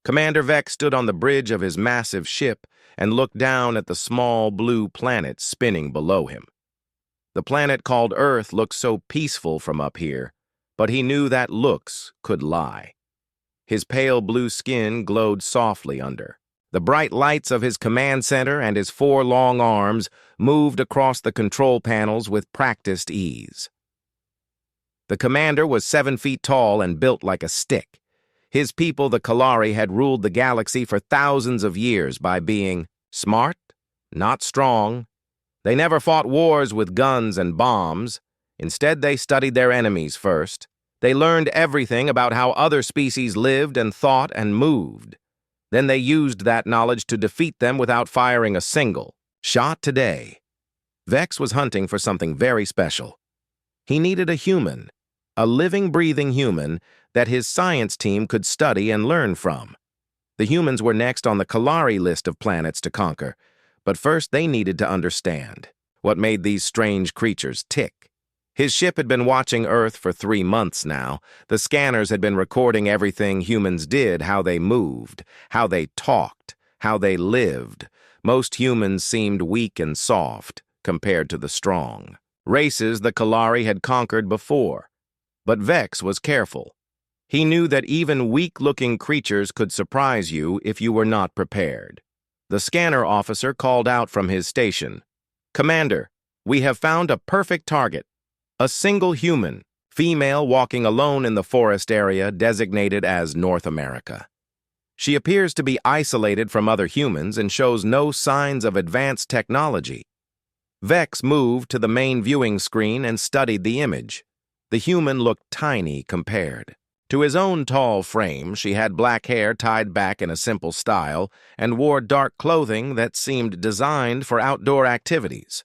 Commander Vex stood on the bridge of his massive ship and looked down at the small blue planet spinning below him. The planet called Earth looked so peaceful from up here, but he knew that looks could lie. His pale blue skin glowed softly under. The bright lights of his command center and his 4 long arms moved across the control panels with practiced ease. The commander was 7 feet tall and built like a stick. His people, the Kalari, had ruled the galaxy for thousands of years by being smart, not strong. They never fought wars with guns and bombs. Instead, they studied their enemies first. They learned everything about how other species lived and thought and moved. Then they used that knowledge to defeat them without firing a single shot today. Vex was hunting for something very special. He needed a human, a living, breathing human that his science team could study and learn from. The humans were next on the Kalari list of planets to conquer, but first they needed to understand what made these strange creatures tick. His ship had been watching Earth for 3 months now. The scanners had been recording everything humans did, how they moved, how they talked, how they lived. Most humans seemed weak and soft compared to the strong races the Kalari had conquered before. But Vex was careful. He knew that even weak-looking creatures could surprise you if you were not prepared. The scanner officer called out from his station, "Commander, we have found a perfect target. A single human, female walking alone in the forest area designated as North America. She appears to be isolated from other humans and shows no signs of advanced technology." Vex moved to the main viewing screen and studied the image. The human looked tiny compared to his own tall frame. She had black hair tied back in a simple style and wore dark clothing that seemed designed for outdoor activities.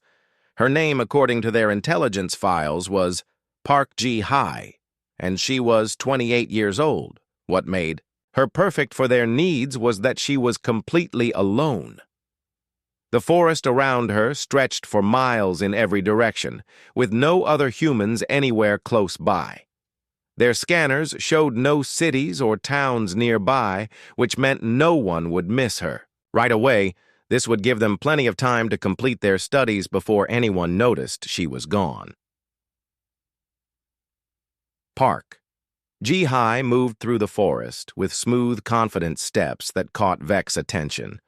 Her name, according to their intelligence files, was Park Ji-Hai, and she was 28 years old. What made her perfect for their needs was that she was completely alone. The forest around her stretched for miles in every direction, with no other humans anywhere close by. Their scanners showed no cities or towns nearby, which meant no one would miss her. Right away, this would give them plenty of time to complete their studies before anyone noticed she was gone. Park. Ji-Hai moved through the forest with smooth, confident steps that caught Vex's attention.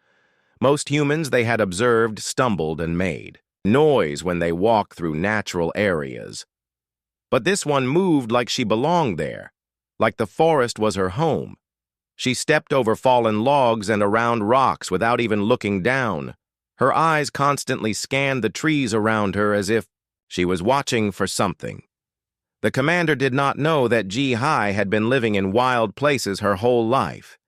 Most humans they had observed stumbled and made noise when they walked through natural areas. But this one moved like she belonged there, like the forest was her home. She stepped over fallen logs and around rocks without even looking down. Her eyes constantly scanned the trees around her as if she was watching for something. The commander did not know that Ji-Hai had been living in wild places her whole life.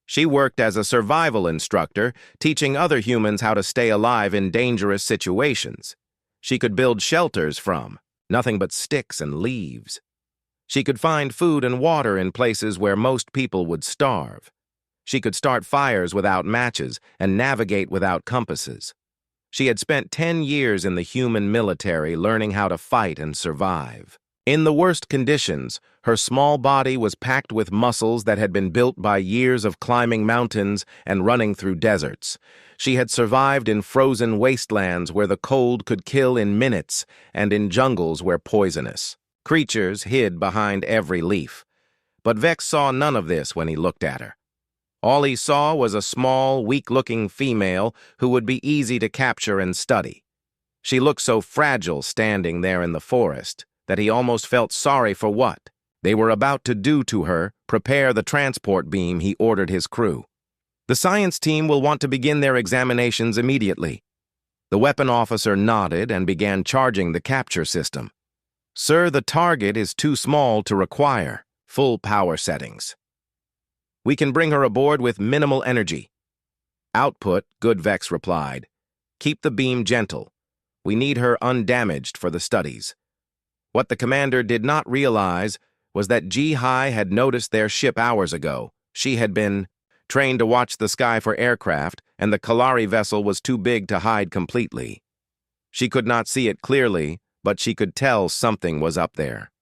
She worked as a survival instructor, teaching other humans how to stay alive in dangerous situations. She could build shelters from nothing but sticks and leaves. She could find food and water in places where most people would starve. She could start fires without matches and navigate without compasses. She had spent 10 years in the human military learning how to fight and survive. In the worst conditions, her small body was packed with muscles that had been built by years of climbing mountains and running through deserts. She had survived in frozen wastelands where the cold could kill in minutes and in jungles where poisonous creatures hid behind every leaf. But Vex saw none of this when he looked at her. All he saw was a small, weak-looking female who would be easy to capture and study. She looked so fragile standing there in the forest that he almost felt sorry for what they were about to do to her, prepare the transport beam he ordered his crew. "The science team will want to begin their examinations immediately." The weapon officer nodded and began charging the capture system. "Sir, the target is too small to require full power settings. We can bring her aboard with minimal energy." "Output," Good Vex replied. "Keep the beam gentle. We need her undamaged for the studies." What the commander did not realize was that Ji-Hai had noticed their ship hours ago. She had been trained to watch the sky for aircraft, and the Kalari vessel was too big to hide completely. She could not see it clearly, but she could tell something was up there.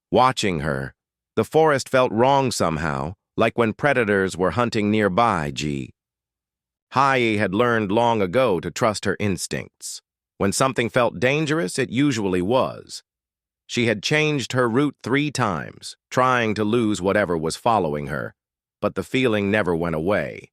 Watching her, the forest felt wrong somehow, like when predators were hunting nearby. Hai had learned long ago to trust her instincts. When something felt dangerous, it usually was. She had changed her route 3 times, trying to lose whatever was following her, but the feeling never went away.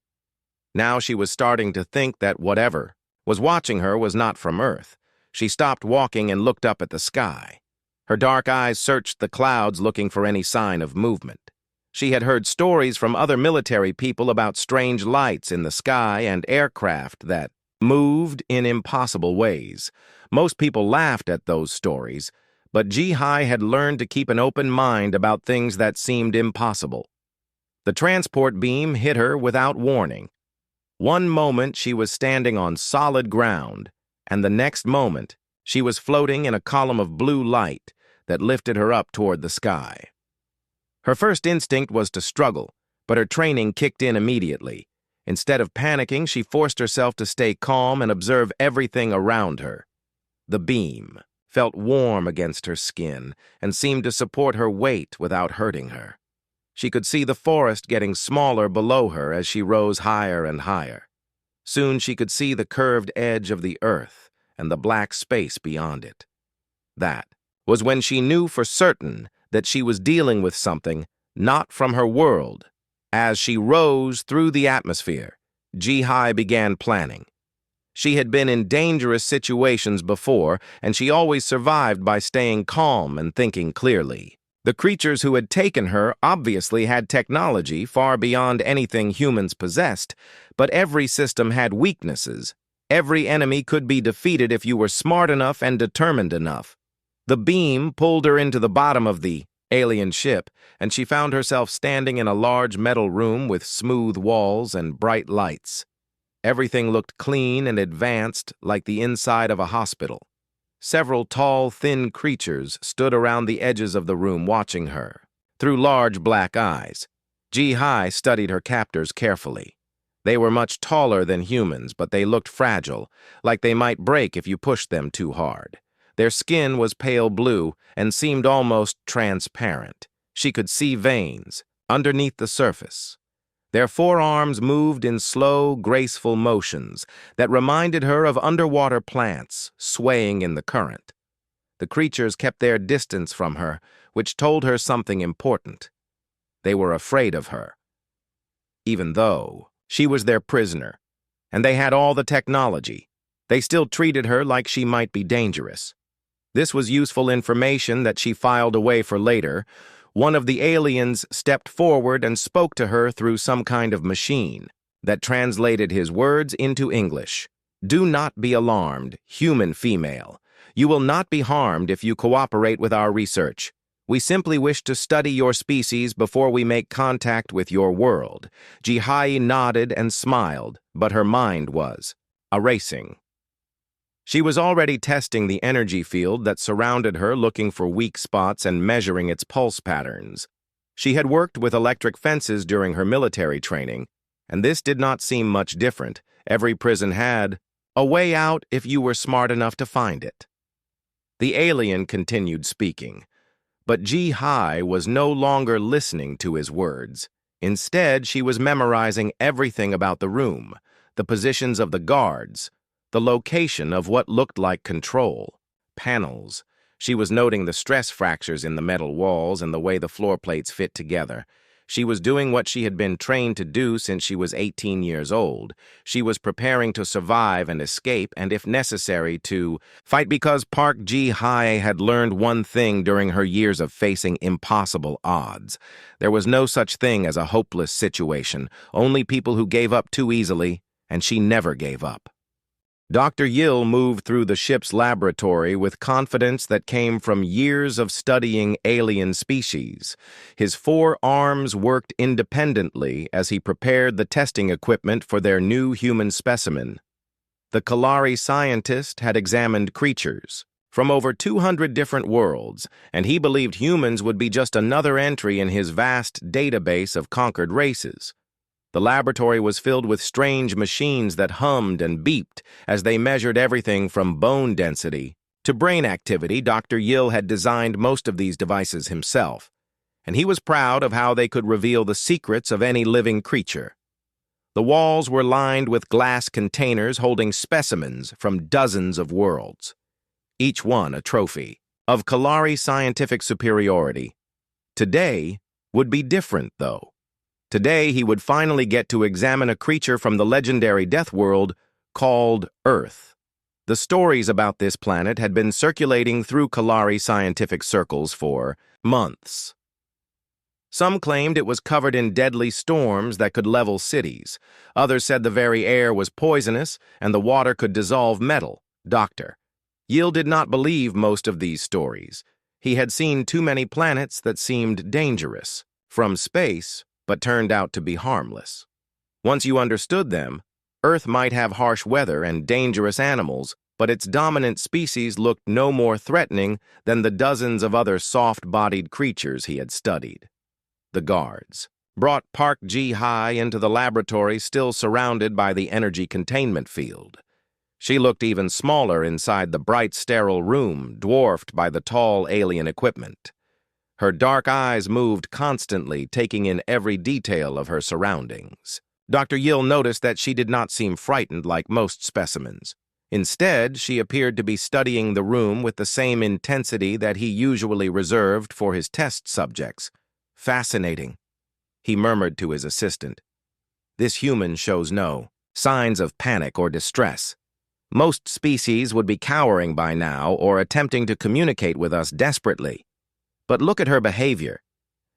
Now she was starting to think that whatever was watching her was not from Earth. She stopped walking and looked up at the sky. Her dark eyes searched the clouds looking for any sign of movement. She had heard stories from other military people about strange lights in the sky and aircraft that moved in impossible ways. Most people laughed at those stories, but Ji-Hai had learned to keep an open mind about things that seemed impossible. The transport beam hit her without warning. One moment she was standing on solid ground, and the next moment she was floating in a column of blue light that lifted her up toward the sky. Her first instinct was to struggle, but her training kicked in immediately. Instead of panicking, she forced herself to stay calm and observe everything around her. The beam felt warm against her skin and seemed to support her weight without hurting her. She could see the forest getting smaller below her as she rose higher and higher. Soon she could see the curved edge of the earth and the black space beyond it. That was when she knew for certain that she was dealing with something not from her world. As she rose through the atmosphere, Ji-Hai began planning. She had been in dangerous situations before, and she always survived by staying calm and thinking clearly. The creatures who had taken her obviously had technology far beyond anything humans possessed, but every system had weaknesses. Every enemy could be defeated if you were smart enough and determined enough. The beam pulled her into the bottom of the alien ship, and she found herself standing in a large metal room with smooth walls and bright lights. Everything looked clean and advanced, like the inside of a hospital. Several tall, thin creatures stood around the edges of the room watching her. Through large black eyes, Ji-Hai studied her captors carefully. They were much taller than humans, but they looked fragile, like they might break if you pushed them too hard. Their skin was pale blue and seemed almost transparent. She could see veins underneath the surface. Their forearms moved in slow, graceful motions that reminded her of underwater plants swaying in the current. The creatures kept their distance from her, which told her something important. They were afraid of her, even though she was their prisoner, and they had all the technology. They still treated her like she might be dangerous. This was useful information that she filed away for later. One of the aliens stepped forward and spoke to her through some kind of machine that translated his words into English. "Do not be alarmed, human female. You will not be harmed if you cooperate with our research. We simply wish to study your species before we make contact with your world." Ji-Hai nodded and smiled, but her mind was racing. She was already testing the energy field that surrounded her, looking for weak spots and measuring its pulse patterns. She had worked with electric fences during her military training, and this did not seem much different. Every prison had a way out if you were smart enough to find it. The alien continued speaking, but Ji-Hai was no longer listening to his words. Instead, she was memorizing everything about the room, the positions of the guards, the location of what looked like control panels. She was noting the stress fractures in the metal walls and the way the floor plates fit together. She was doing what she had been trained to do since she was 18 years old. She was preparing to survive and escape, and if necessary, to fight, because Park Ji-Hai had learned one thing during her years of facing impossible odds. There was no such thing as a hopeless situation, only people who gave up too easily, and she never gave up. Dr. Yil moved through the ship's laboratory with confidence that came from years of studying alien species. His 4 arms worked independently as he prepared the testing equipment for their new human specimen. The Kalari scientist had examined creatures from over 200 different worlds, and he believed humans would be just another entry in his vast database of conquered races. The laboratory was filled with strange machines that hummed and beeped as they measured everything from bone density to brain activity. Dr. Yil had designed most of these devices himself, and he was proud of how they could reveal the secrets of any living creature. The walls were lined with glass containers holding specimens from dozens of worlds, each one a trophy of Kalari scientific superiority. Today would be different, though. Today he would finally get to examine a creature from the legendary Deathworld called Earth. The stories about this planet had been circulating through Kalari scientific circles for months. Some claimed it was covered in deadly storms that could level cities. Others said the very air was poisonous and the water could dissolve metal. Dr. Yill did not believe most of these stories. He had seen too many planets that seemed dangerous from space, but turned out to be harmless. Once you understood them, Earth might have harsh weather and dangerous animals, but its dominant species looked no more threatening than the dozens of other soft-bodied creatures he had studied. The guards brought Park Ji-Hai into the laboratory, still surrounded by the energy containment field. She looked even smaller inside the bright, sterile room, dwarfed by the tall alien equipment. Her dark eyes moved constantly, taking in every detail of her surroundings. Dr. Yill noticed that she did not seem frightened like most specimens. Instead, she appeared to be studying the room with the same intensity that he usually reserved for his test subjects. Fascinating, he murmured to his assistant. This human shows no signs of panic or distress. Most species would be cowering by now or attempting to communicate with us desperately. But look at her behavior.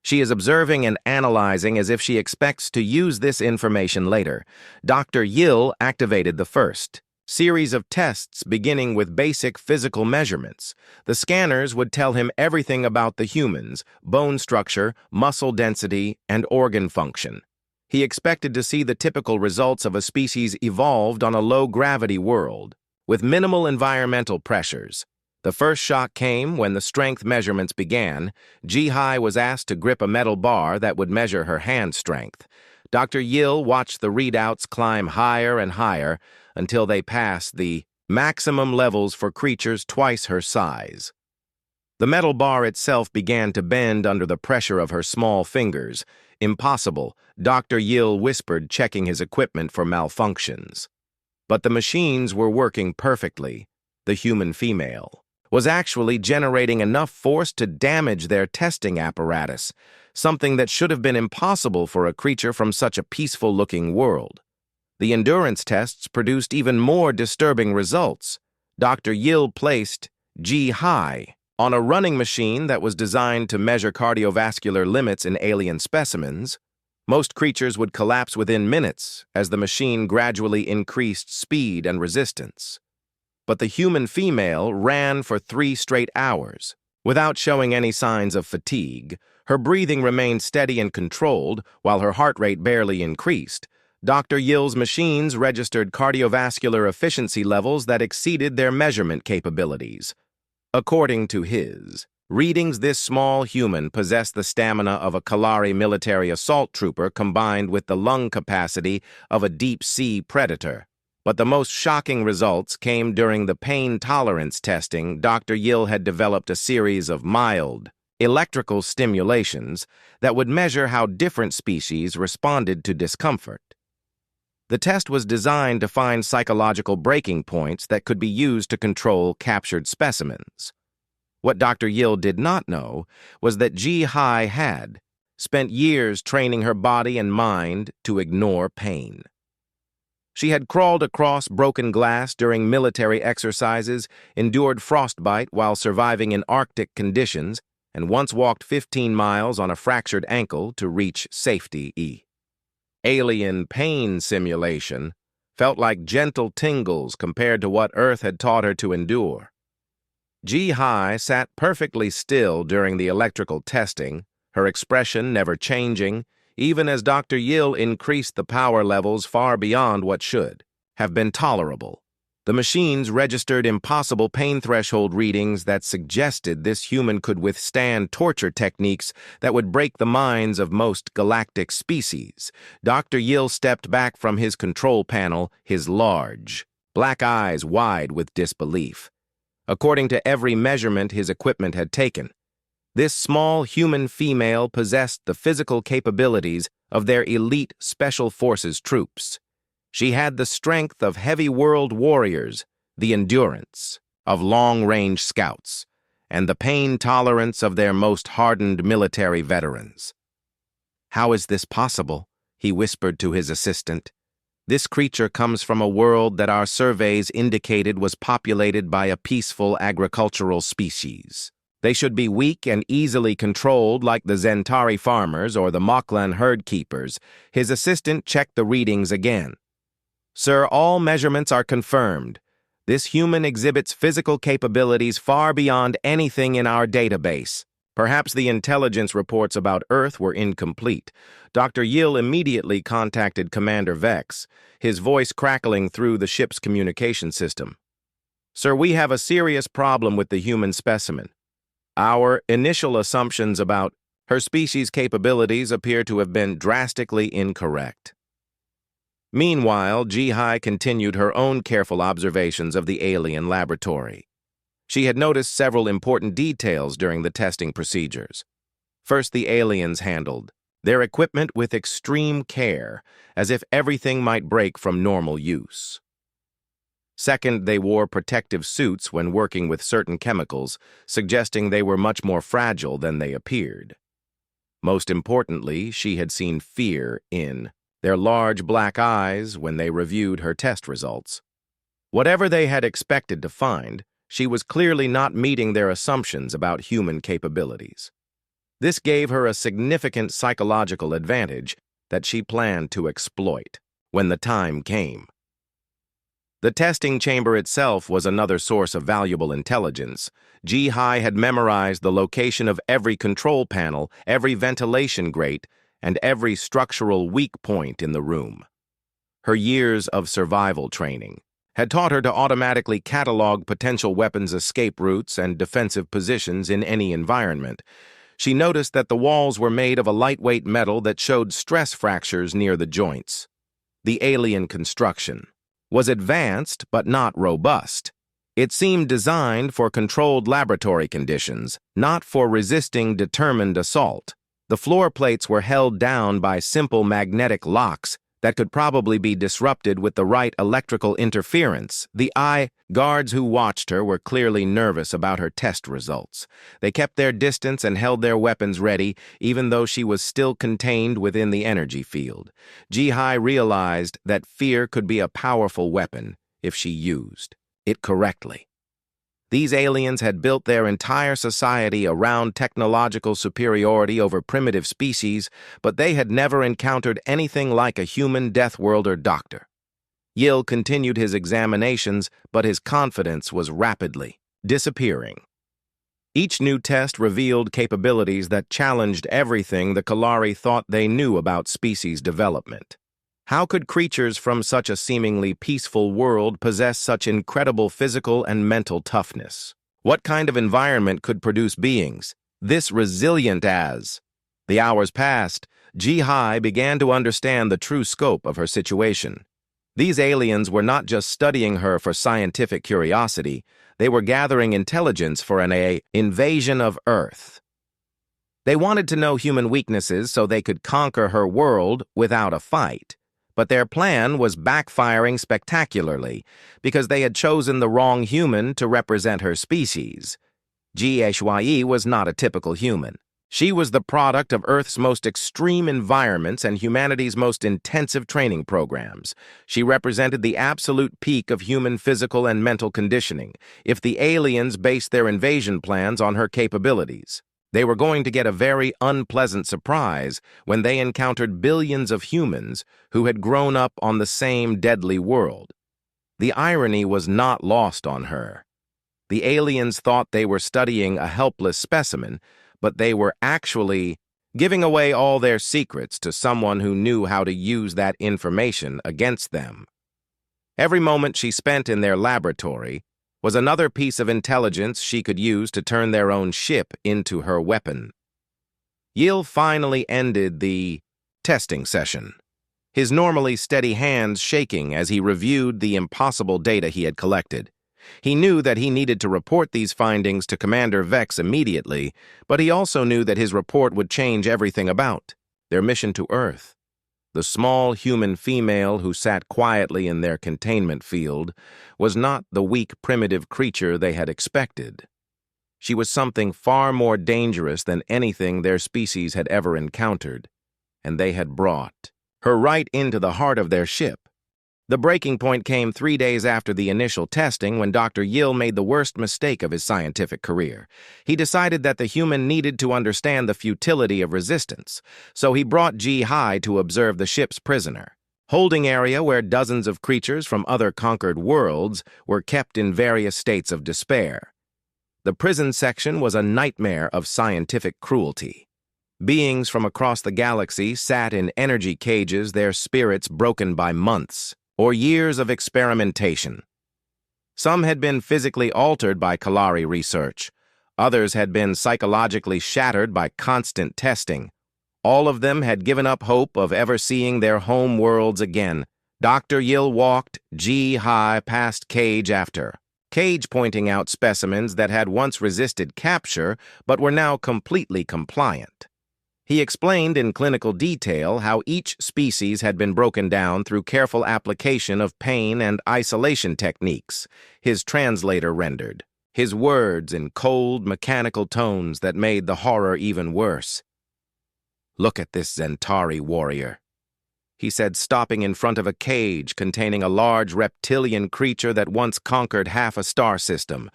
She is observing and analyzing as if she expects to use this information later. Dr. Yill activated the first series of tests, beginning with basic physical measurements. The scanners would tell him everything about the humans: bone structure, muscle density, and organ function. He expected to see the typical results of a species evolved on a low-gravity world, with minimal environmental pressures. The first shock came when the strength measurements began. Ji-Hai was asked to grip a metal bar that would measure her hand strength. Dr. Yill watched the readouts climb higher and higher until they passed the maximum levels for creatures twice her size. The metal bar itself began to bend under the pressure of her small fingers. Impossible, Dr. Yill whispered, checking his equipment for malfunctions. But the machines were working perfectly. The human female was actually generating enough force to damage their testing apparatus, something that should have been impossible for a creature from such a peaceful-looking world. The endurance tests produced even more disturbing results. Dr. Yill placed Ji-Hai on a running machine that was designed to measure cardiovascular limits in alien specimens. Most creatures would collapse within minutes as the machine gradually increased speed and resistance. But the human female ran for 3 straight hours. Without showing any signs of fatigue, her breathing remained steady and controlled, while her heart rate barely increased. Dr. Yill's machines registered cardiovascular efficiency levels that exceeded their measurement capabilities. According to his readings, this small human possessed the stamina of a Kalari military assault trooper combined with the lung capacity of a deep-sea predator. But the most shocking results came during the pain tolerance testing. Dr. Yill had developed a series of mild electrical stimulations that would measure how different species responded to discomfort. The test was designed to find psychological breaking points that could be used to control captured specimens. What Dr. Yill did not know was that Ji-Hai had spent years training her body and mind to ignore pain. She had crawled across broken glass during military exercises, endured frostbite while surviving in Arctic conditions, and once walked 15 miles on a fractured ankle to reach safety. Alien pain simulation felt like gentle tingles compared to what Earth had taught her to endure. Ji-Hai sat perfectly still during the electrical testing, her expression never changing, even as Dr. Yill increased the power levels far beyond what should have been tolerable. The machines registered impossible pain threshold readings that suggested this human could withstand torture techniques that would break the minds of most galactic species. Dr. Yill stepped back from his control panel, his large, black eyes wide with disbelief. According to every measurement his equipment had taken, This small human female possessed the physical capabilities of their elite Special Forces troops. She had the strength of heavy world warriors, the endurance of long-range scouts, and the pain tolerance of their most hardened military veterans. "How is this possible?" he whispered to his assistant. "This creature comes from a world that our surveys indicated was populated by a peaceful agricultural species. They should be weak and easily controlled like the Zentari farmers or the Moklan herd keepers." His assistant checked the readings again. "Sir, all measurements are confirmed. This human exhibits physical capabilities far beyond anything in our database." Perhaps the intelligence reports about Earth were incomplete. Dr. Yill immediately contacted Commander Vex, his voice crackling through the ship's communication system. "Sir, we have a serious problem with the human specimen. Our initial assumptions about her species' capabilities appear to have been drastically incorrect." Meanwhile, Ji-Hai continued her own careful observations of the alien laboratory. She had noticed several important details during the testing procedures. First, the aliens handled their equipment with extreme care, as if everything might break from normal use. Second, they wore protective suits when working with certain chemicals, suggesting they were much more fragile than they appeared. Most importantly, she had seen fear in their large black eyes when they reviewed her test results. Whatever they had expected to find, she was clearly not meeting their assumptions about human capabilities. This gave her a significant psychological advantage that she planned to exploit when the time came. The testing chamber itself was another source of valuable intelligence. Ji-Hai had memorized the location of every control panel, every ventilation grate, and every structural weak point in the room. Her years of survival training had taught her to automatically catalog potential weapons' escape routes and defensive positions in any environment. She noticed that the walls were made of a lightweight metal that showed stress fractures near the joints. The alien construction was advanced but not robust. It seemed designed for controlled laboratory conditions, not for resisting determined assault. The floor plates were held down by simple magnetic locks that could probably be disrupted with the right electrical interference. The guards who watched her were clearly nervous about her test results. They kept their distance and held their weapons ready, even though she was still contained within the energy field. Ji-Hai realized that fear could be a powerful weapon if she used it correctly. These aliens had built their entire society around technological superiority over primitive species, but they had never encountered anything like a human Deathworlder doctor. Yill continued his examinations, but his confidence was rapidly disappearing. Each new test revealed capabilities that challenged everything the Kalari thought they knew about species development. How could creatures from such a seemingly peaceful world possess such incredible physical and mental toughness? What kind of environment could produce beings this resilient as? The hours passed. Ji-Hai began to understand the true scope of her situation. These aliens were not just studying her for scientific curiosity, they were gathering intelligence for an invasion of Earth. They wanted to know human weaknesses so they could conquer her world without a fight. But their plan was backfiring spectacularly because they had chosen the wrong human to represent her species. HFY was not a typical human. She was the product of Earth's most extreme environments and humanity's most intensive training programs. She represented the absolute peak of human physical and mental conditioning. If the aliens based their invasion plans on her capabilities, they were going to get a very unpleasant surprise when they encountered billions of humans who had grown up on the same deadly world. The irony was not lost on her. The aliens thought they were studying a helpless specimen, but they were actually giving away all their secrets to someone who knew how to use that information against them. Every moment she spent in their laboratory was another piece of intelligence she could use to turn their own ship into her weapon. Yill finally ended the testing session, his normally steady hands shaking as he reviewed the impossible data he had collected. He knew that he needed to report these findings to Commander Vex immediately, but he also knew that his report would change everything about their mission to Earth. The small human female who sat quietly in their containment field was not the weak, primitive creature they had expected. She was something far more dangerous than anything their species had ever encountered, and they had brought her right into the heart of their ship. The breaking point came 3 days after the initial testing when Dr. Yill made the worst mistake of his scientific career. He decided that the human needed to understand the futility of resistance, so he brought Ji-Hai to observe the ship's prisoner holding area where dozens of creatures from other conquered worlds were kept in various states of despair. The prison section was a nightmare of scientific cruelty. Beings from across the galaxy sat in energy cages, their spirits broken by months or years of experimentation. Some had been physically altered by Kalari research. Others had been psychologically shattered by constant testing. All of them had given up hope of ever seeing their home worlds again. Dr. Yill walked Ji-Hai past cage after cage, pointing out specimens that had once resisted capture but were now completely compliant. He explained in clinical detail how each species had been broken down through careful application of pain and isolation techniques, his translator rendered, his words in cold, mechanical tones that made the horror even worse. "Look at this Zentari warrior," he said, stopping in front of a cage containing a large reptilian creature that once conquered half a star system.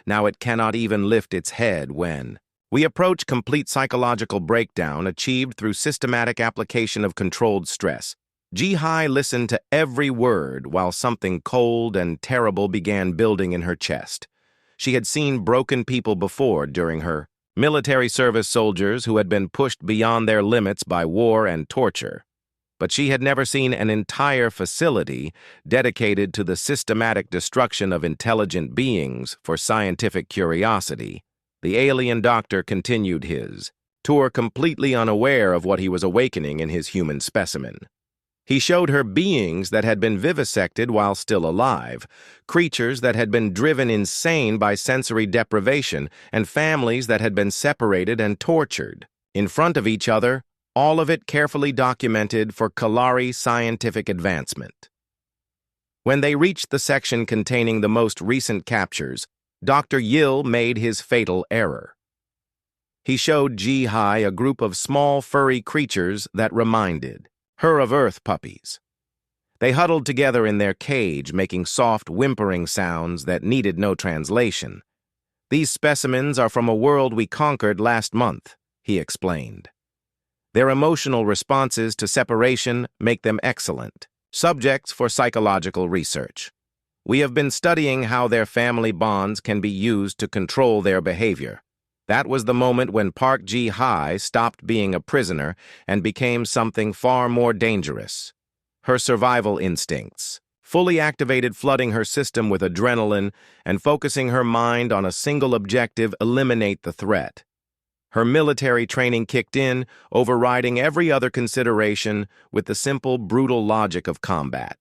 Now it cannot even lift its head when we approach complete psychological breakdown achieved through systematic application of controlled stress. Ji-Hai listened to every word while something cold and terrible began building in her chest. She had seen broken people before during her military service, soldiers who had been pushed beyond their limits by war and torture. But she had never seen an entire facility dedicated to the systematic destruction of intelligent beings for scientific curiosity. The alien doctor continued his tour, completely unaware of what he was awakening in his human specimen. He showed her beings that had been vivisected while still alive, creatures that had been driven insane by sensory deprivation, and families that had been separated and tortured. In front of each other, all of it carefully documented for Kalari scientific advancement. When they reached the section containing the most recent captures, Dr. Yill made his fatal error. He showed Ji-Hai a group of small furry creatures that reminded her of Earth puppies. They huddled together in their cage, making soft, whimpering sounds that needed no translation. "These specimens are from a world we conquered last month," he explained. "Their emotional responses to separation make them excellent subjects for psychological research. We have been studying how their family bonds can be used to control their behavior." That was the moment when Park Ji-Hai stopped being a prisoner and became something far more dangerous. Her survival instincts, fully activated, flooding her system with adrenaline and focusing her mind on a single objective: eliminate the threat. Her military training kicked in, overriding every other consideration with the simple, brutal logic of combat.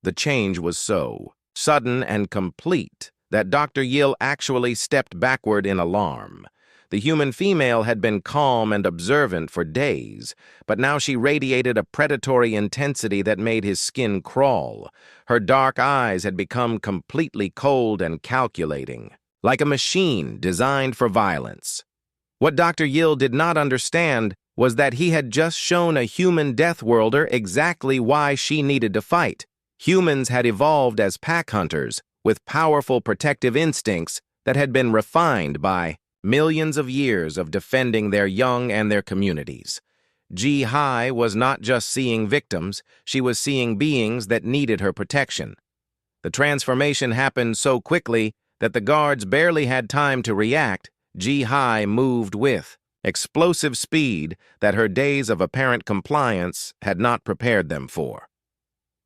The change was so sudden and complete that Dr. Yill actually stepped backward in alarm. The human female had been calm and observant for days, but now she radiated a predatory intensity that made his skin crawl. Her dark eyes had become completely cold and calculating, like a machine designed for violence. What Dr. Yill did not understand was that he had just shown a human Deathworlder exactly why she needed to fight. Humans had evolved as pack hunters, with powerful protective instincts that had been refined by millions of years of defending their young and their communities. Ji-Hai was not just seeing victims, she was seeing beings that needed her protection. The transformation happened so quickly that the guards barely had time to react. Ji-Hai moved with explosive speed that her days of apparent compliance had not prepared them for.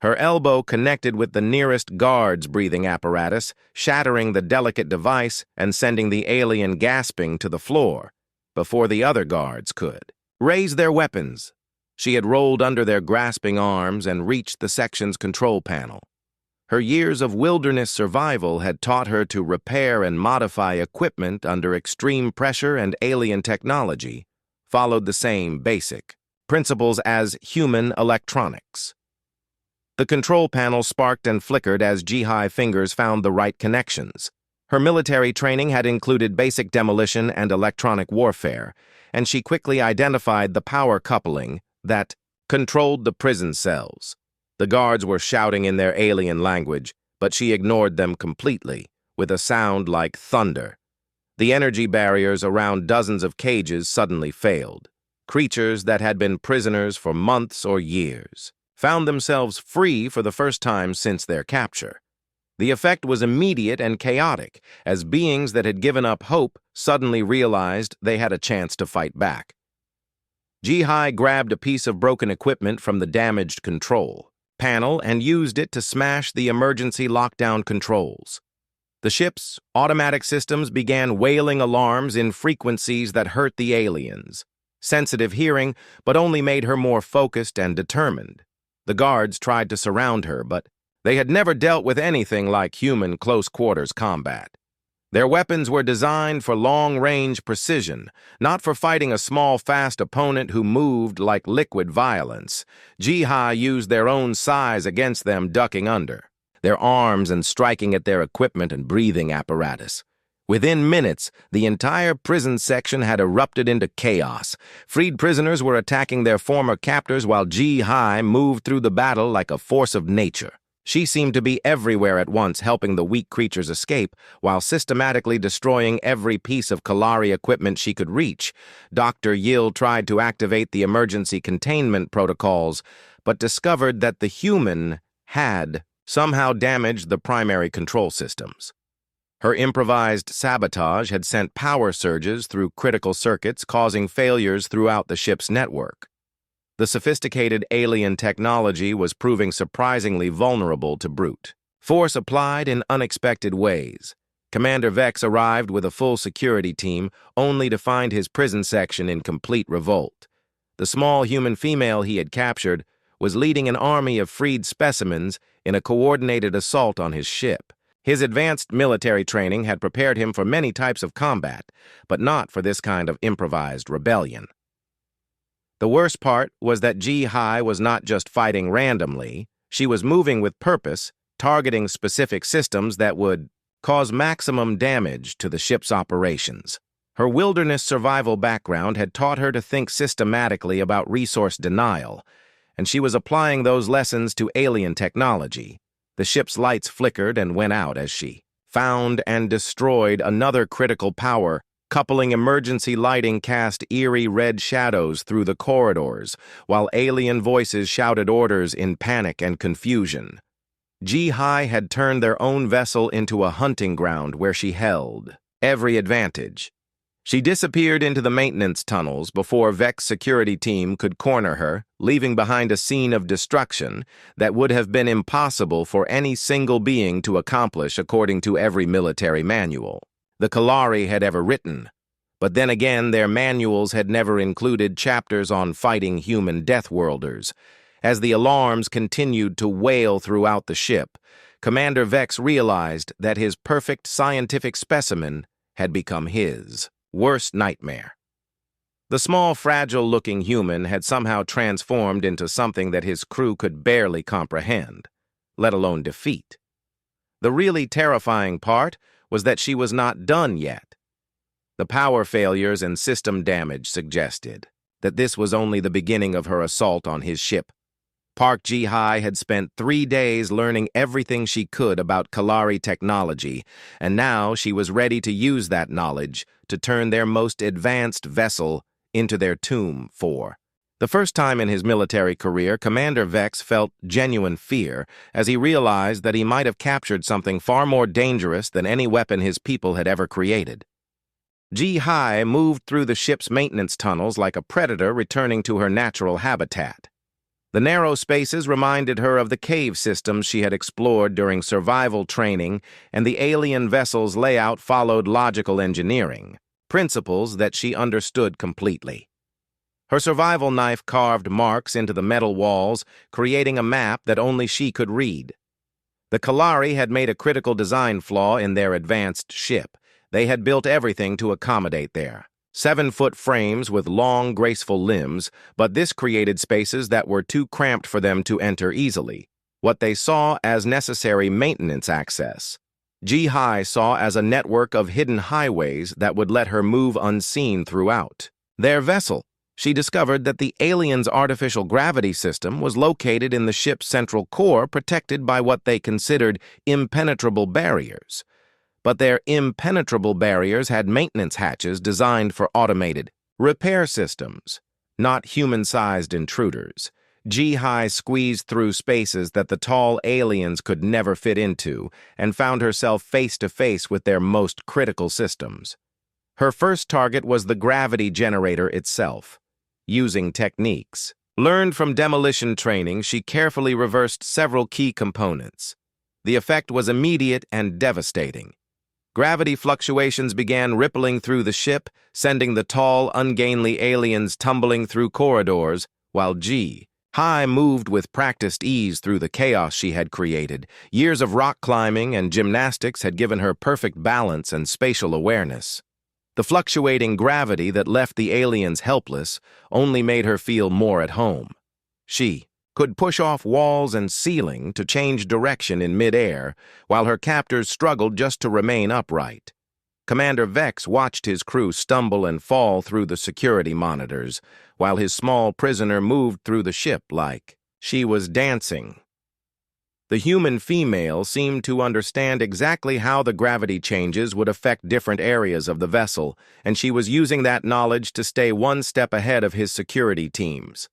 Her elbow connected with the nearest guard's breathing apparatus, shattering the delicate device and sending the alien gasping to the floor before the other guards could raise their weapons. She had rolled under their grasping arms and reached the section's control panel. Her years of wilderness survival had taught her to repair and modify equipment under extreme pressure, and alien technology followed the same basic principles as human electronics. The control panel sparked and flickered as Ji-Hai fingers found the right connections. Her military training had included basic demolition and electronic warfare, and she quickly identified the power coupling that controlled the prison cells. The guards were shouting in their alien language, but she ignored them completely, with a sound like thunder. The energy barriers around dozens of cages suddenly failed. Creatures that had been prisoners for months or years found themselves free for the first time since their capture. The effect was immediate and chaotic, as beings that had given up hope suddenly realized they had a chance to fight back. Ji-Hai grabbed a piece of broken equipment from the damaged control panel and used it to smash the emergency lockdown controls. The ship's automatic systems began wailing alarms in frequencies that hurt the aliens. Sensitive hearing, but only made her more focused and determined. The guards tried to surround her, but they had never dealt with anything like human close-quarters combat. Their weapons were designed for long-range precision, not for fighting a small, fast opponent who moved like liquid violence. Ji-Hai used their own size against them, ducking under their arms and striking at their equipment and breathing apparatus. Within minutes, the entire prison section had erupted into chaos. Freed prisoners were attacking their former captors while Ji-Hai moved through the battle like a force of nature. She seemed to be everywhere at once, helping the weak creatures escape, while systematically destroying every piece of Kalari equipment she could reach. Dr. Yill tried to activate the emergency containment protocols, but discovered that the human had somehow damaged the primary control systems. Her improvised sabotage had sent power surges through critical circuits, causing failures throughout the ship's network. The sophisticated alien technology was proving surprisingly vulnerable to brute force applied in unexpected ways. Commander Vex arrived with a full security team, only to find his prison section in complete revolt. The small human female he had captured was leading an army of freed specimens in a coordinated assault on his ship. His advanced military training had prepared him for many types of combat, but not for this kind of improvised rebellion. The worst part was that Ji-Hai was not just fighting randomly. She was moving with purpose, targeting specific systems that would cause maximum damage to the ship's operations. Her wilderness survival background had taught her to think systematically about resource denial, and she was applying those lessons to alien technology. The ship's lights flickered and went out as she found and destroyed another critical power. Coupling emergency lighting cast eerie red shadows through the corridors, while alien voices shouted orders in panic and confusion. Ji-Hai had turned their own vessel into a hunting ground where she held every advantage. She disappeared into the maintenance tunnels before Vex's security team could corner her, leaving behind a scene of destruction that would have been impossible for any single being to accomplish according to every military manual the Kalari had ever written. But then again, their manuals had never included chapters on fighting human Deathworlders. As the alarms continued to wail throughout the ship, Commander Vex realized that his perfect scientific specimen had become his worst nightmare. The small, fragile-looking human had somehow transformed into something that his crew could barely comprehend, let alone defeat. The really terrifying part was that she was not done yet. The power failures and system damage suggested that this was only the beginning of her assault on his ship. Park Ji-Hai had spent 3 days learning everything she could about Kalari technology, and now she was ready to use that knowledge to turn their most advanced vessel into their tomb for. The first time in his military career, Commander Vex felt genuine fear as he realized that he might have captured something far more dangerous than any weapon his people had ever created. Ji-Hai moved through the ship's maintenance tunnels like a predator returning to her natural habitat. The narrow spaces reminded her of the cave systems she had explored during survival training, and the alien vessel's layout followed logical engineering, principles that she understood completely. Her survival knife carved marks into the metal walls, creating a map that only she could read. The Kalari had made a critical design flaw in their advanced ship. They had built everything to accommodate there. 7-foot frames with long, graceful limbs, but this created spaces that were too cramped for them to enter easily. What they saw as necessary maintenance access, HFY saw as a network of hidden highways that would let her move unseen throughout. Their vessel, she discovered that the aliens' artificial gravity system was located in the ship's central core, protected by what they considered impenetrable barriers. But their impenetrable barriers had maintenance hatches designed for automated repair systems, not human-sized intruders. HFY squeezed through spaces that the tall aliens could never fit into and found herself face-to-face with their most critical systems. Her first target was the gravity generator itself. Using techniques learned from demolition training, she carefully reversed several key components. The effect was immediate and devastating. Gravity fluctuations began rippling through the ship, sending the tall, ungainly aliens tumbling through corridors, while HFY moved with practiced ease through the chaos she had created. Years of rock climbing and gymnastics had given her perfect balance and spatial awareness. The fluctuating gravity that left the aliens helpless only made her feel more at home. She could push off walls and ceiling to change direction in midair, while her captors struggled just to remain upright. Commander Vex watched his crew stumble and fall through the security monitors, while his small prisoner moved through the ship like she was dancing. The human female seemed to understand exactly how the gravity changes would affect different areas of the vessel, and she was using that knowledge to stay one step ahead of his security teams.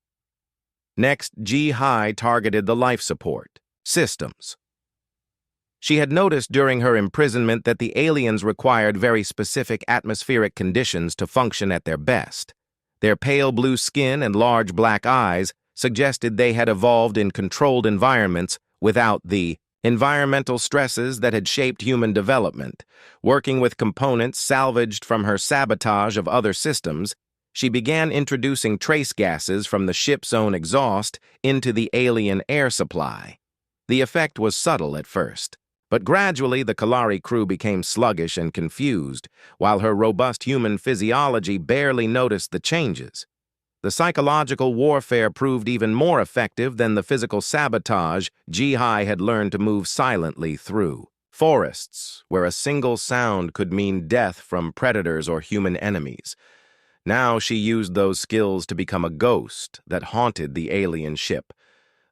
Next, HFY targeted the life support systems. She had noticed during her imprisonment that the aliens required very specific atmospheric conditions to function at their best. Their pale blue skin and large black eyes suggested they had evolved in controlled environments without the environmental stresses that had shaped human development. Working with components salvaged from her sabotage of other systems, she began introducing trace gases from the ship's own exhaust into the alien air supply. The effect was subtle at first, but gradually the Kalari crew became sluggish and confused, while her robust human physiology barely noticed the changes. The psychological warfare proved even more effective than the physical sabotage HFY had learned to move silently through. Forests, where a single sound could mean death from predators or human enemies. Now she used those skills to become a ghost that haunted the alien ship.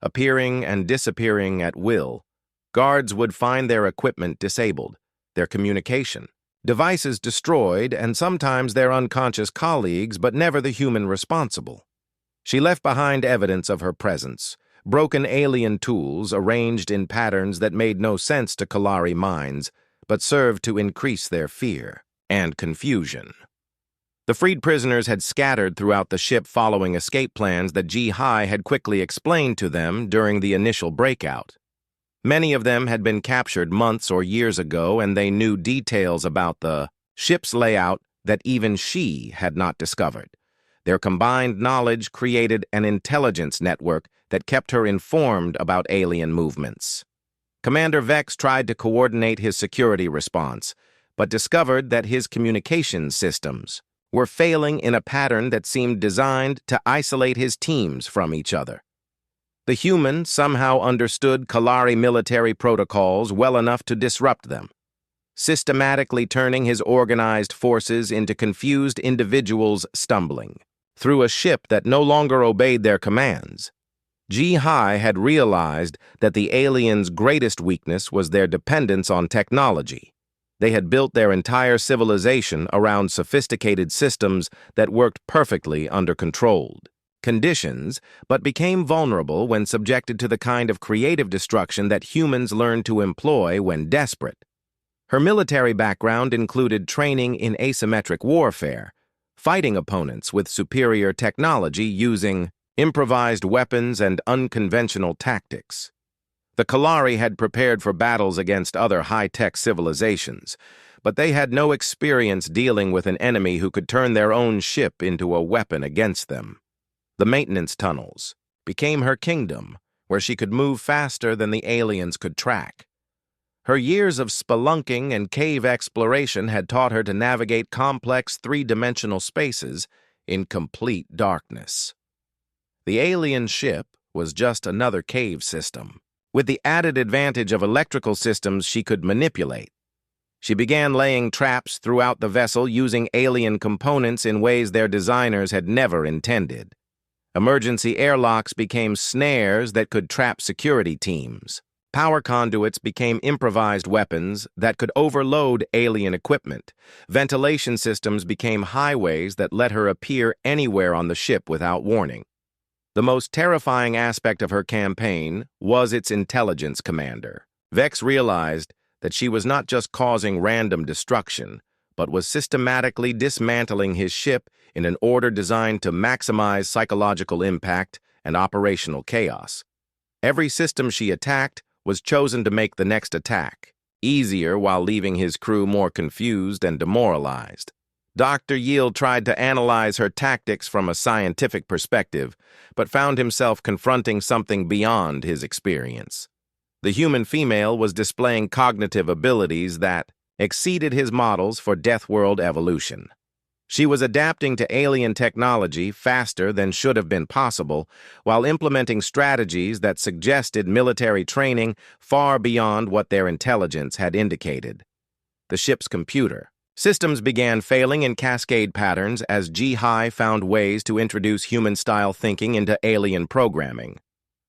Appearing and disappearing at will, guards would find their equipment disabled, their communication devices destroyed, and sometimes their unconscious colleagues, but never the human responsible. She left behind evidence of her presence, broken alien tools arranged in patterns that made no sense to Kalari minds, but served to increase their fear and confusion. The freed prisoners had scattered throughout the ship following escape plans that HFY had quickly explained to them during the initial breakout. Many of them had been captured months or years ago, and they knew details about the ship's layout that even she had not discovered. Their combined knowledge created an intelligence network that kept her informed about alien movements. Commander Vex tried to coordinate his security response, but discovered that his communication systems were failing in a pattern that seemed designed to isolate his teams from each other. The human somehow understood Kalari military protocols well enough to disrupt them, systematically turning his organized forces into confused individuals stumbling through a ship that no longer obeyed their commands. HFY had realized that the aliens' greatest weakness was their dependence on technology. They had built their entire civilization around sophisticated systems that worked perfectly under controlled conditions, but became vulnerable when subjected to the kind of creative destruction that humans learn to employ when desperate. Her military background included training in asymmetric warfare, fighting opponents with superior technology using improvised weapons and unconventional tactics. The Kalari had prepared for battles against other high-tech civilizations, but they had no experience dealing with an enemy who could turn their own ship into a weapon against them. The maintenance tunnels became her kingdom, where she could move faster than the aliens could track. Her years of spelunking and cave exploration had taught her to navigate complex three-dimensional spaces in complete darkness. The alien ship was just another cave system, with the added advantage of electrical systems she could manipulate. She began laying traps throughout the vessel using alien components in ways their designers had never intended. Emergency airlocks became snares that could trap security teams. Power conduits became improvised weapons that could overload alien equipment. Ventilation systems became highways that let her appear anywhere on the ship without warning. The most terrifying aspect of her campaign was its intelligence commander. Vex realized that she was not just causing random destruction, but was systematically dismantling his ship in an order designed to maximize psychological impact and operational chaos. Every system she attacked was chosen to make the next attack easier while leaving his crew more confused and demoralized. Dr. Yield tried to analyze her tactics from a scientific perspective, but found himself confronting something beyond his experience. The human female was displaying cognitive abilities that exceeded his models for Deathworld evolution. She was adapting to alien technology faster than should have been possible, while implementing strategies that suggested military training far beyond what their intelligence had indicated. The ship's computer systems began failing in cascade patterns as HFY found ways to introduce human-style thinking into alien programming.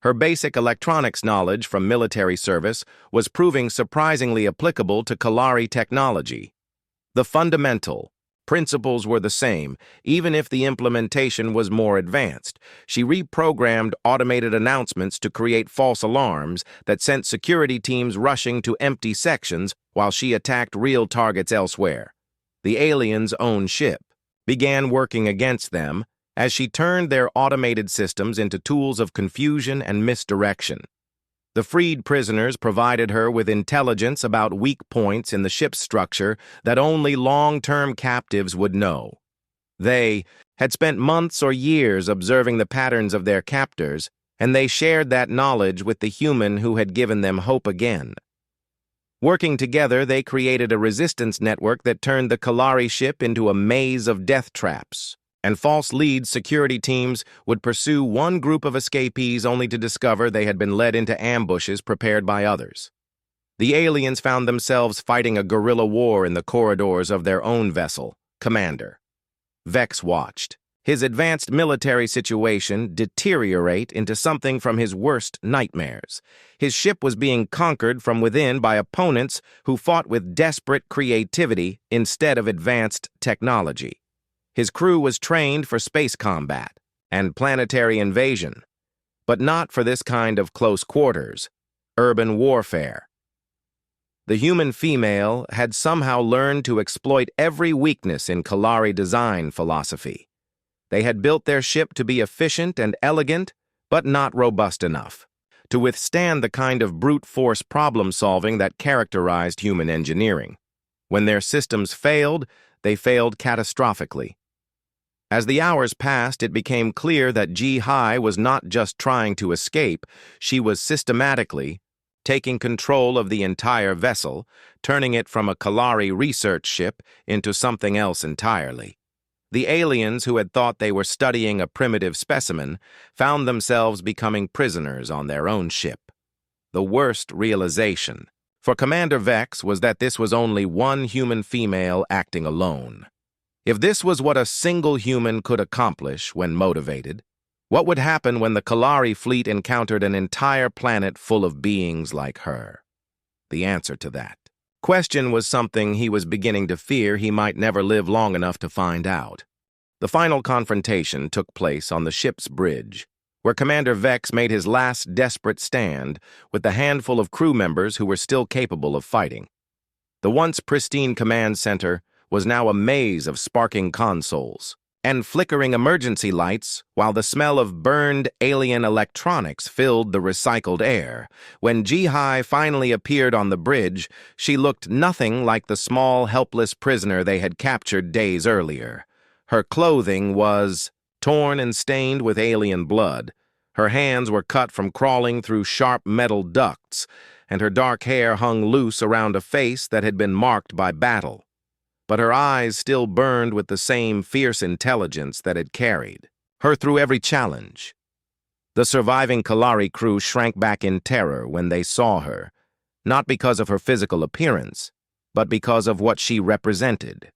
Her basic electronics knowledge from military service was proving surprisingly applicable to Kalari technology. The fundamental principles were the same, even if the implementation was more advanced. She reprogrammed automated announcements to create false alarms that sent security teams rushing to empty sections while she attacked real targets elsewhere. The aliens' own ship began working against them as she turned their automated systems into tools of confusion and misdirection. The freed prisoners provided her with intelligence about weak points in the ship's structure that only long-term captives would know. They had spent months or years observing the patterns of their captors, and they shared that knowledge with the human who had given them hope again. Working together, they created a resistance network that turned the Kalari ship into a maze of death traps, and false lead security teams would pursue one group of escapees only to discover they had been led into ambushes prepared by others. The aliens found themselves fighting a guerrilla war in the corridors of their own vessel, Commander. Vex watched his advanced military situation deteriorate into something from his worst nightmares. His ship was being conquered from within by opponents who fought with desperate creativity instead of advanced technology. His crew was trained for space combat and planetary invasion, but not for this kind of close quarters, urban warfare. The human female had somehow learned to exploit every weakness in Kalari design philosophy. They had built their ship to be efficient and elegant, but not robust enough to withstand the kind of brute force problem-solving that characterized human engineering. When their systems failed, they failed catastrophically. As the hours passed, it became clear that HFY was not just trying to escape, she was systematically taking control of the entire vessel, turning it from a Kalari research ship into something else entirely. The aliens who had thought they were studying a primitive specimen found themselves becoming prisoners on their own ship. The worst realization for Commander Vex was that this was only one human female acting alone. If this was what a single human could accomplish when motivated, what would happen when the Kalari fleet encountered an entire planet full of beings like her? The answer to that question was something he was beginning to fear he might never live long enough to find out. The final confrontation took place on the ship's bridge, where Commander Vex made his last desperate stand with the handful of crew members who were still capable of fighting. The once pristine command center was now a maze of sparking consoles and flickering emergency lights, while the smell of burned alien electronics filled the recycled air. When HFY finally appeared on the bridge, she looked nothing like the small, helpless prisoner they had captured days earlier. Her clothing was torn and stained with alien blood. Her hands were cut from crawling through sharp metal ducts, and her dark hair hung loose around a face that had been marked by battle. But her eyes still burned with the same fierce intelligence that had carried her through every challenge. The surviving Kalari crew shrank back in terror when they saw her, not because of her physical appearance, but because of what she represented.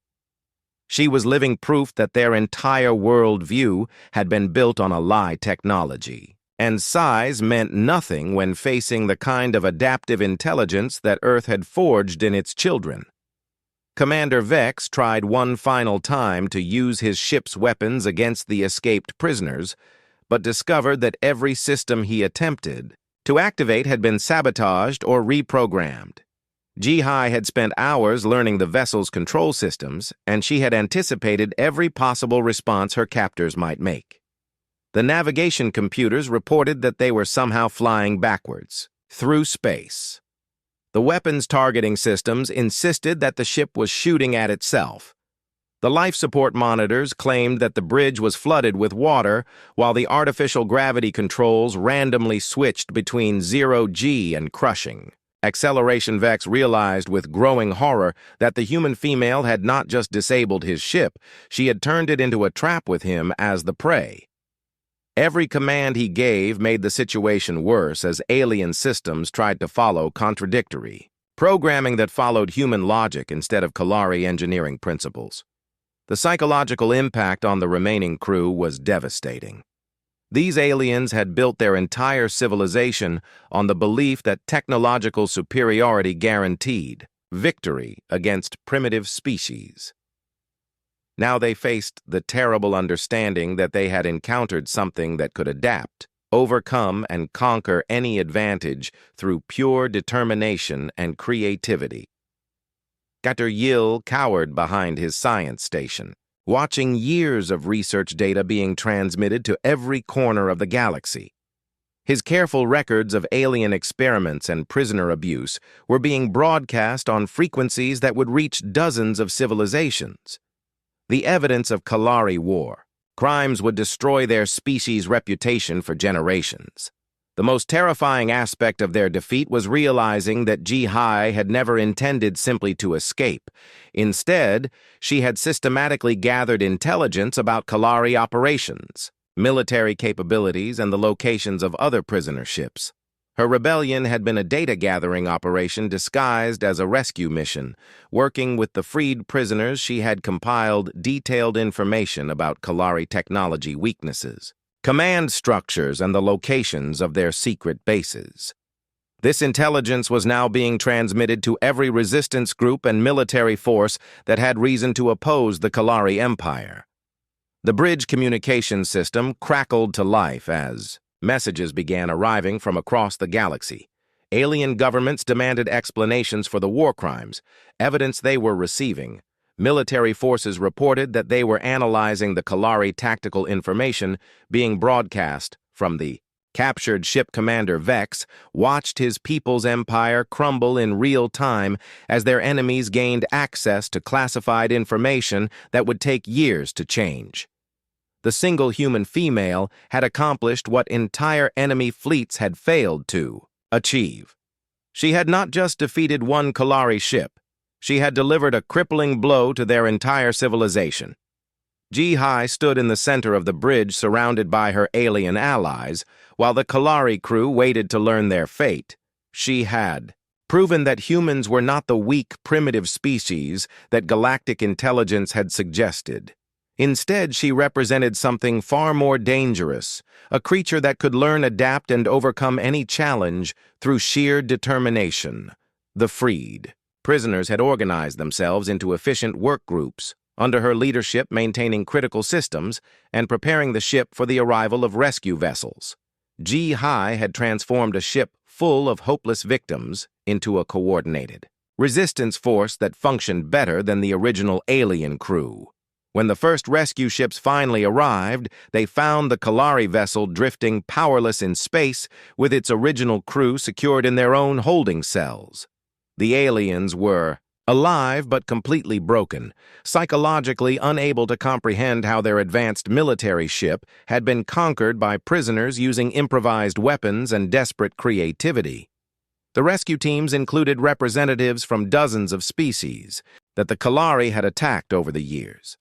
She was living proof that their entire world view had been built on a lie technology, and size meant nothing when facing the kind of adaptive intelligence that Earth had forged in its children. Commander Vex tried one final time to use his ship's weapons against the escaped prisoners, but discovered that every system he attempted to activate had been sabotaged or reprogrammed. HFY had spent hours learning the vessel's control systems, and she had anticipated every possible response her captors might make. The navigation computers reported that they were somehow flying backwards, through space. The weapons targeting systems insisted that the ship was shooting at itself. The life support monitors claimed that the bridge was flooded with water, while the artificial gravity controls randomly switched between 0G and crushing. Acceleration Vex realized with growing horror that the human female had not just disabled his ship, she had turned it into a trap with him as the prey. Every command he gave made the situation worse as alien systems tried to follow contradictory programming that followed human logic instead of Kalari engineering principles. The psychological impact on the remaining crew was devastating. These aliens had built their entire civilization on the belief that technological superiority guaranteed victory against primitive species. Now they faced the terrible understanding that they had encountered something that could adapt, overcome, and conquer any advantage through pure determination and creativity. Dr. Yill cowered behind his science station, watching years of research data being transmitted to every corner of the galaxy. His careful records of alien experiments and prisoner abuse were being broadcast on frequencies that would reach dozens of civilizations. The evidence of Kalari war. Crimes would destroy their species' reputation for generations. The most terrifying aspect of their defeat was realizing that HFY had never intended simply to escape. Instead, she had systematically gathered intelligence about Kalari operations, military capabilities, and the locations of other prisoner ships. Her rebellion had been a data-gathering operation disguised as a rescue mission. Working with the freed prisoners, she had compiled detailed information about Kalari technology weaknesses, command structures, and the locations of their secret bases. This intelligence was now being transmitted to every resistance group and military force that had reason to oppose the Kalari Empire. The bridge communication system crackled to life as messages began arriving from across the galaxy. Alien governments demanded explanations for the war crimes, evidence they were receiving. Military forces reported that they were analyzing the Kalari tactical information being broadcast from the captured ship. Commander Vex watched his people's empire crumble in real time as their enemies gained access to classified information that would take years to change. The single human female had accomplished what entire enemy fleets had failed to achieve. She had not just defeated one Kalari ship, she had delivered a crippling blow to their entire civilization. HFY stood in the center of the bridge surrounded by her alien allies, while the Kalari crew waited to learn their fate. She had proven that humans were not the weak, primitive species that galactic intelligence had suggested. Instead, she represented something far more dangerous, a creature that could learn, adapt, and overcome any challenge through sheer determination. The freed prisoners had organized themselves into efficient work groups, under her leadership maintaining critical systems and preparing the ship for the arrival of rescue vessels. HFY had transformed a ship full of hopeless victims into a coordinated resistance force that functioned better than the original alien crew. When the first rescue ships finally arrived, they found the Kalari vessel drifting powerless in space with its original crew secured in their own holding cells. The aliens were alive but completely broken, psychologically unable to comprehend how their advanced military ship had been conquered by prisoners using improvised weapons and desperate creativity. The rescue teams included representatives from dozens of species that the Kalari had attacked over the years.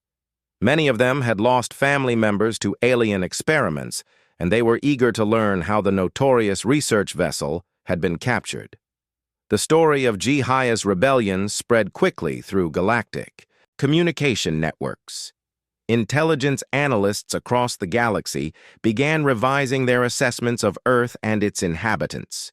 Many of them had lost family members to alien experiments, and they were eager to learn how the notorious research vessel had been captured. The story of Jihaya's rebellion spread quickly through galactic communication networks. Intelligence analysts across the galaxy began revising their assessments of Earth and its inhabitants.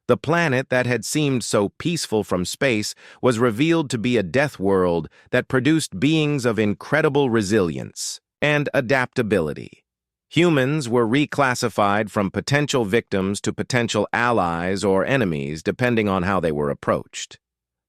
The planet that had seemed so peaceful from space was revealed to be a death world that produced beings of incredible resilience and adaptability. Humans were reclassified from potential victims to potential allies or enemies depending on how they were approached.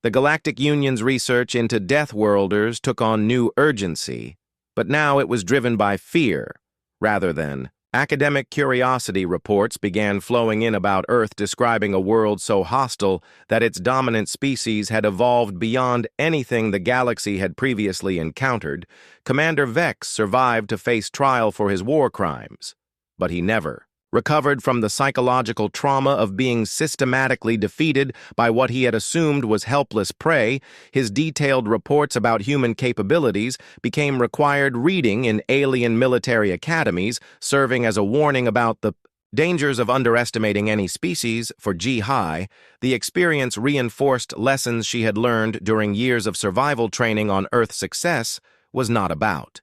The Galactic Union's research into Deathworlders took on new urgency, but now it was driven by fear rather than academic curiosity. Reports began flowing in about Earth describing a world so hostile that its dominant species had evolved beyond anything the galaxy had previously encountered. Commander Vex survived to face trial for his war crimes, but he never recovered from the psychological trauma of being systematically defeated by what he had assumed was helpless prey. His detailed reports about human capabilities became required reading in alien military academies, serving as a warning about the dangers of underestimating any species. For Ji-Hai, the experience reinforced lessons she had learned during years of survival training on Earth. Success was not about.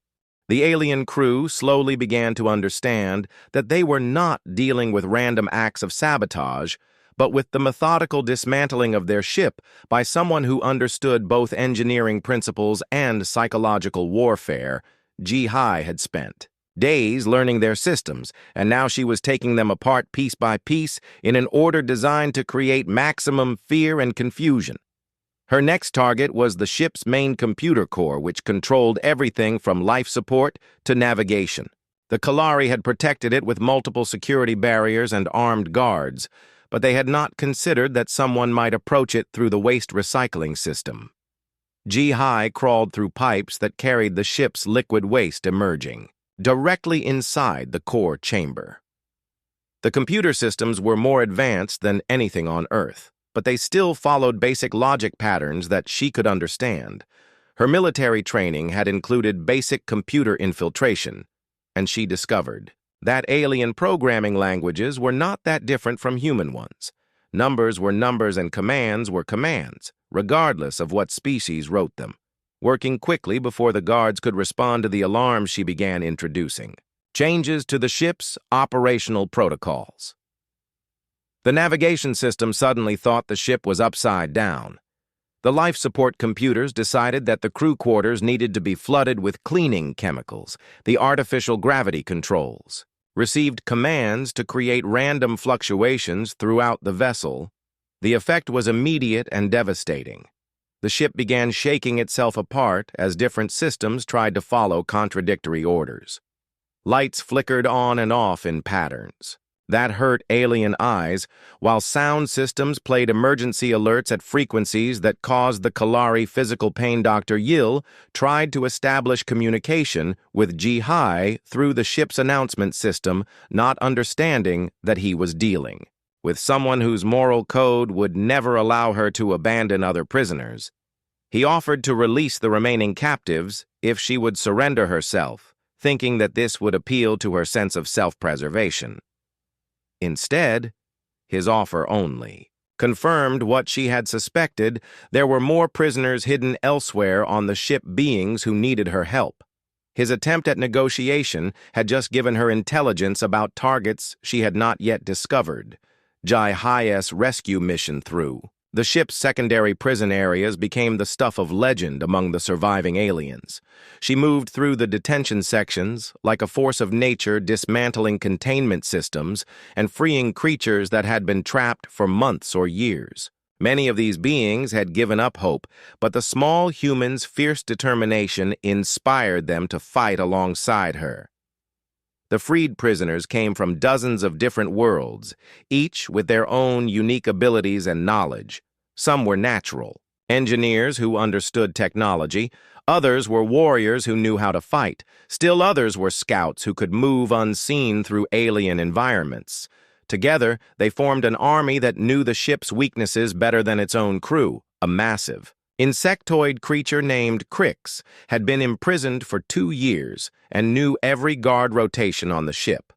The alien crew slowly began to understand that they were not dealing with random acts of sabotage, but with the methodical dismantling of their ship by someone who understood both engineering principles and psychological warfare. Ji-Hai had spent days learning their systems, and now she was taking them apart piece by piece in an order designed to create maximum fear and confusion. Her next target was the ship's main computer core, which controlled everything from life support to navigation. The Kalari had protected it with multiple security barriers and armed guards, but they had not considered that someone might approach it through the waste recycling system. Ji-Hai crawled through pipes that carried the ship's liquid waste, emerging directly inside the core chamber. The computer systems were more advanced than anything on Earth, but they still followed basic logic patterns that she could understand. Her military training had included basic computer infiltration, and she discovered that alien programming languages were not that different from human ones. Numbers were numbers and commands were commands, regardless of what species wrote them. Working quickly before the guards could respond to the alarms, she began introducing changes to the ship's operational protocols. The navigation system suddenly thought the ship was upside down. The life support computers decided that the crew quarters needed to be flooded with cleaning chemicals. The artificial gravity controls received commands to create random fluctuations throughout the vessel. The effect was immediate and devastating. The ship began shaking itself apart as different systems tried to follow contradictory orders. Lights flickered on and off in patterns that hurt alien eyes, while sound systems played emergency alerts at frequencies that caused the Kalari physical pain. Dr. Yil tried to establish communication with Ji-Hai through the ship's announcement system, not understanding that he was dealing with someone whose moral code would never allow her to abandon other prisoners. He offered to release the remaining captives if she would surrender herself, thinking that this would appeal to her sense of self-preservation. Instead, his offer only confirmed what she had suspected. There were more prisoners hidden elsewhere on the ship, beings who needed her help. His attempt at negotiation had just given her intelligence about targets she had not yet discovered. Ji-Hai's rescue mission through the ship's secondary prison areas became the stuff of legend among the surviving aliens. She moved through the detention sections like a force of nature, dismantling containment systems and freeing creatures that had been trapped for months or years. Many of these beings had given up hope, but the small humans' fierce determination inspired them to fight alongside her. The freed prisoners came from dozens of different worlds, each with their own unique abilities and knowledge. Some were natural engineers who understood technology, others were warriors who knew how to fight, still others were scouts who could move unseen through alien environments. Together, they formed an army that knew the ship's weaknesses better than its own crew. A massive, insectoid creature named Crix had been imprisoned for 2 years and knew every guard rotation on the ship.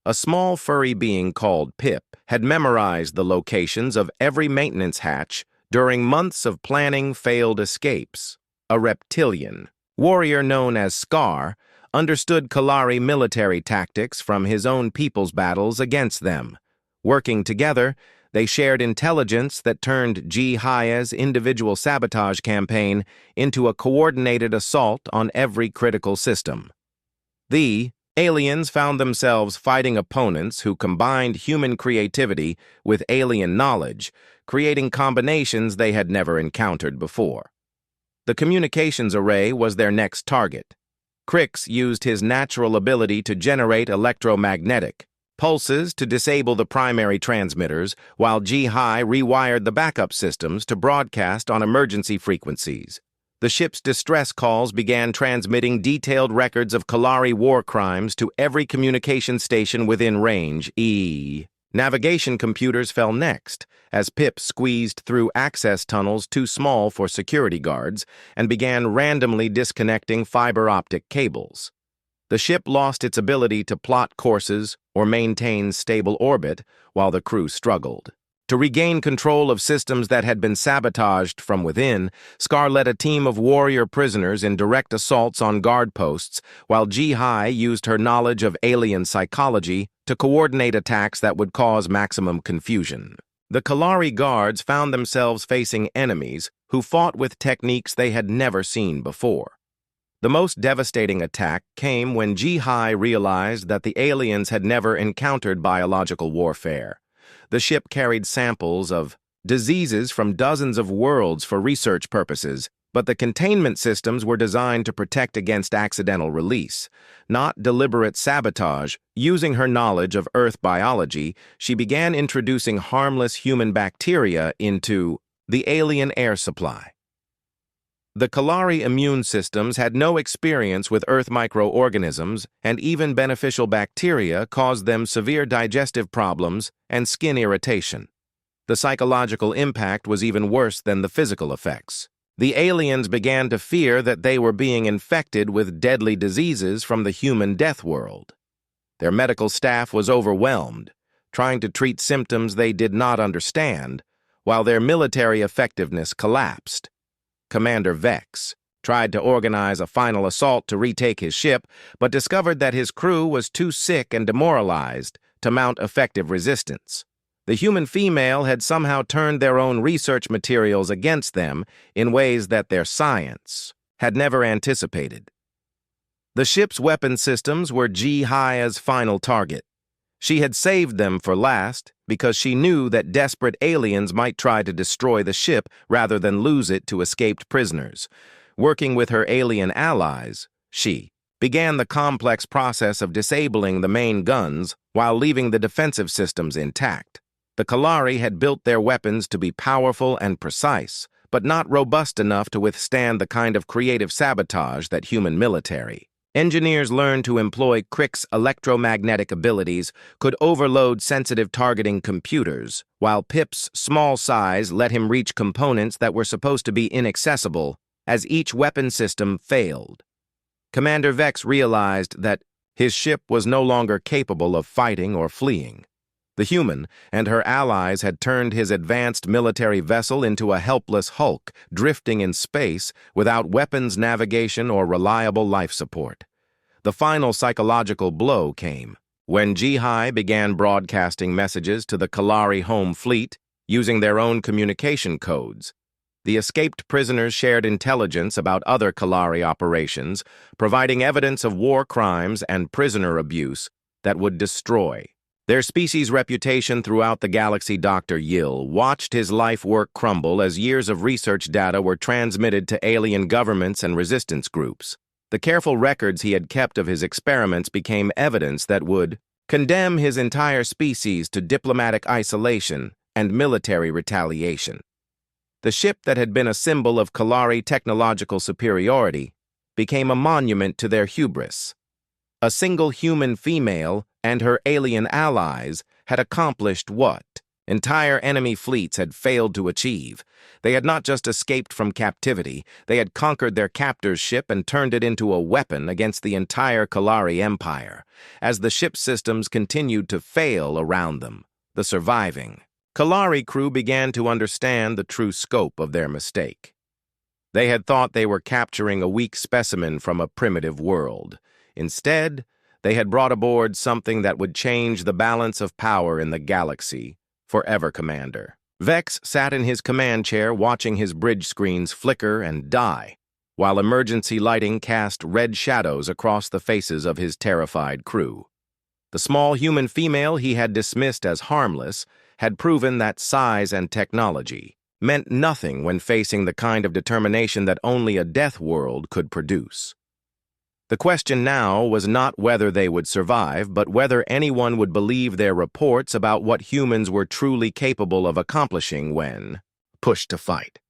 A small furry being called Pip had memorized the locations of every maintenance hatch during months of planning failed escapes. A reptilian warrior known as Scar understood Kalari military tactics from his own people's battles against them. Working together, they shared intelligence that turned Ji-Haya's individual sabotage campaign into a coordinated assault on every critical system. The aliens found themselves fighting opponents who combined human creativity with alien knowledge, creating combinations they had never encountered before. The communications array was their next target. Crix used his natural ability to generate electromagnetic pulses to disable the primary transmitters, while Ji-Hai rewired the backup systems to broadcast on emergency frequencies. The ship's distress calls began transmitting detailed records of Kalari war crimes to every communication station within range. Navigation computers fell next, as Pip squeezed through access tunnels too small for security guards and began randomly disconnecting fiber optic cables. The ship lost its ability to plot courses or maintain stable orbit while the crew struggled. To regain control of systems that had been sabotaged from within, Scar led a team of warrior prisoners in direct assaults on guard posts, while Ji-Hai used her knowledge of alien psychology to coordinate attacks that would cause maximum confusion. The Kalari guards found themselves facing enemies who fought with techniques they had never seen before. The most devastating attack came when Ji-Hai realized that the aliens had never encountered biological warfare. The ship carried samples of diseases from dozens of worlds for research purposes, but the containment systems were designed to protect against accidental release, not deliberate sabotage. Using her knowledge of Earth biology, she began introducing harmless human bacteria into the alien air supply. The Kalari immune systems had no experience with Earth microorganisms, and even beneficial bacteria caused them severe digestive problems and skin irritation. The psychological impact was even worse than the physical effects. The aliens began to fear that they were being infected with deadly diseases from the human Deathworld. Their medical staff was overwhelmed, trying to treat symptoms they did not understand, while their military effectiveness collapsed. Commander Vex tried to organize a final assault to retake his ship, but discovered that his crew was too sick and demoralized to mount effective resistance. The human female had somehow turned their own research materials against them in ways that their science had never anticipated. The ship's weapon systems were Ji-Haya's final target. She had saved them for last because she knew that desperate aliens might try to destroy the ship rather than lose it to escaped prisoners. Working with her alien allies, she began the complex process of disabling the main guns while leaving the defensive systems intact. The Kalari had built their weapons to be powerful and precise, but not robust enough to withstand the kind of creative sabotage that human military engineers learned to employ. Crix's electromagnetic abilities could overload sensitive targeting computers, while Pip's small size let him reach components that were supposed to be inaccessible as each weapon system failed. Commander Vex realized that his ship was no longer capable of fighting or fleeing. The human and her allies had turned his advanced military vessel into a helpless hulk, drifting in space without weapons, navigation, or reliable life support. The final psychological blow came when Ji-Hai began broadcasting messages to the Kalari home fleet using their own communication codes. The escaped prisoners shared intelligence about other Kalari operations, providing evidence of war crimes and prisoner abuse that would destroy their species' reputation throughout the galaxy. Dr. Yill watched his life work crumble as years of research data were transmitted to alien governments and resistance groups. The careful records he had kept of his experiments became evidence that would condemn his entire species to diplomatic isolation and military retaliation. The ship that had been a symbol of Kalari technological superiority became a monument to their hubris. A single human female and her alien allies had accomplished what entire enemy fleets had failed to achieve. They had not just escaped from captivity, they had conquered their captor's ship and turned it into a weapon against the entire Kalari Empire. As the ship systems continued to fail around them, the surviving Kalari crew began to understand the true scope of their mistake. They had thought they were capturing a weak specimen from a primitive world. Instead, they had brought aboard something that would change the balance of power in the galaxy forever. Commander Vex sat in his command chair watching his bridge screens flicker and die, while emergency lighting cast red shadows across the faces of his terrified crew. The small human female he had dismissed as harmless had proven that size and technology meant nothing when facing the kind of determination that only a death world could produce. The question now was not whether they would survive, but whether anyone would believe their reports about what humans were truly capable of accomplishing when pushed to fight.